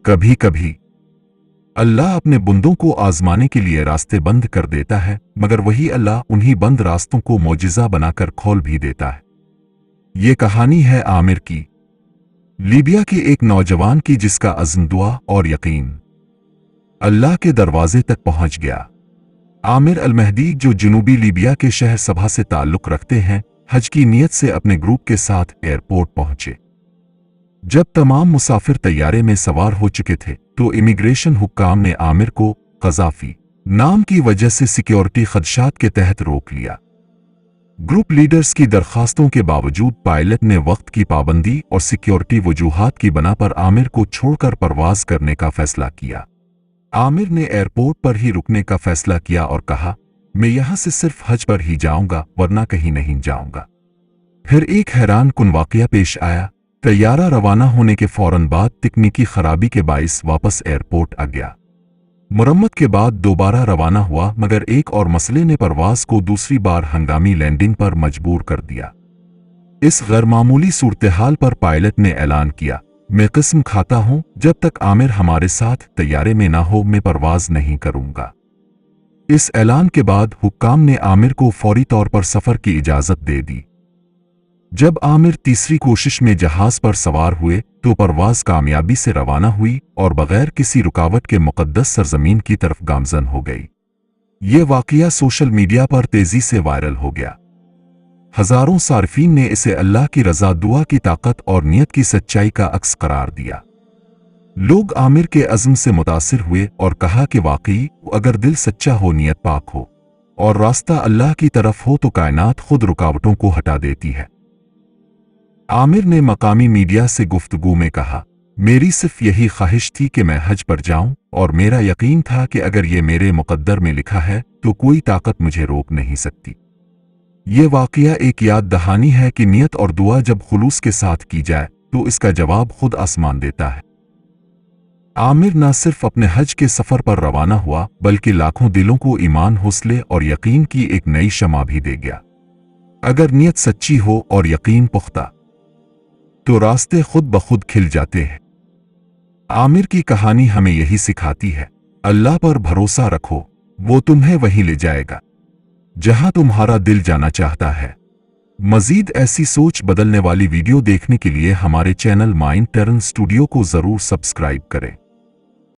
कभी कभी अल्लाह अपने बंदों को आजमाने के लिए रास्ते बंद कर देता है, मगर वही अल्लाह उन्हीं बंद रास्तों को मौजिज़ा बनाकर खोल भी देता है। ये कहानी है आमिर की, लीबिया के एक नौजवान की जिसका अज़्म, दुआ और यकीन अल्लाह के दरवाजे तक पहुंच गया। आमिर अल-महदी, जो जनूबी लीबिया के शहर सबा से ताल्लुक़ रखते हैं, हज की नीयत से अपने ग्रुप के साथ एयरपोर्ट पहुंचे। जब तमाम मुसाफिर तैयारे में सवार हो चुके थे तो इमिग्रेशन हुक्काम ने आमिर को क़ज़ाफ़ी नाम की वजह से सिक्योरिटी खदशात के तहत रोक लिया। ग्रुप लीडर्स की दरखास्तों के बावजूद पायलट ने वक्त की पाबंदी और सिक्योरिटी वजूहात की बना पर आमिर को छोड़कर परवाज करने का फैसला किया। आमिर ने एयरपोर्ट पर ही रुकने का फैसला किया और कहा, मैं यहां से सिर्फ हज पर ही जाऊंगा, वरना कहीं नहीं जाऊंगा। फिर एक हैरान कुन वाकया पेश आया। तैयारा रवाना होने के फौरन बाद तकनीकी खराबी के बाइस वापस एयरपोर्ट आ गया। मुरम्मत के बाद दोबारा रवाना हुआ, मगर एक और मसले ने परवाज को दूसरी बार हंगामी लैंडिंग पर मजबूर कर दिया। इस गैरमामूली सूरत-ए-हाल पर पायलट ने ऐलान किया, मैं कसम खाता हूं, जब तक आमिर हमारे साथ तैयारे में ना हो मैं परवाज नहीं करूंगा। इस ऐलान के बाद हुक्काम ने आमिर को फौरी तौर पर सफर की इजाजत दे दी। जब आमिर तीसरी कोशिश में जहाज पर सवार हुए तो परवाज कामयाबी से रवाना हुई और बगैर किसी रुकावट के मुक़द्दस सरजमीन की तरफ गामज़न हो गई। ये वाक़या सोशल मीडिया पर तेजी से वायरल हो गया। हजारों सार्फिन ने इसे अल्लाह की रज़ा, दुआ की ताकत और नियत की सच्चाई का अक्स करार दिया। लोग आमिर के अज़्म से मुतासिर हुए और कहा कि वाकई अगर दिल सच्चा हो, नियत पाक हो और रास्ता अल्लाह की तरफ हो तो कायनात खुद रुकावटों को हटा देती है। आमिर ने मकामी मीडिया से गुफ्तगू में कहा, मेरी सिर्फ यही ख्वाहिश थी कि मैं हज पर जाऊं और मेरा यकीन था कि अगर ये मेरे मुक़द्दर में लिखा है तो कोई ताकत मुझे रोक नहीं सकती। ये वाक़या एक याद दहानी है कि नियत और दुआ जब खुलूस के साथ की जाए तो इसका जवाब खुद आसमान देता है। आमिर न सिर्फ अपने हज के सफ़र पर रवाना हुआ, बल्कि लाखों दिलों को ईमान, हौसले और यकीन की एक नई शमा भी दे गया। अगर नियत सच्ची हो और यकीन पुख्ता तो रास्ते खुद ब खुद खिल जाते हैं। आमिर की कहानी हमें यही सिखाती है, अल्लाह पर भरोसा रखो, वो तुम्हें वहीं ले जाएगा जहां तुम्हारा दिल जाना चाहता है। मजीद ऐसी सोच बदलने वाली वीडियो देखने के लिए हमारे चैनल माइंड टर्न स्टूडियो को जरूर सब्सक्राइब करें।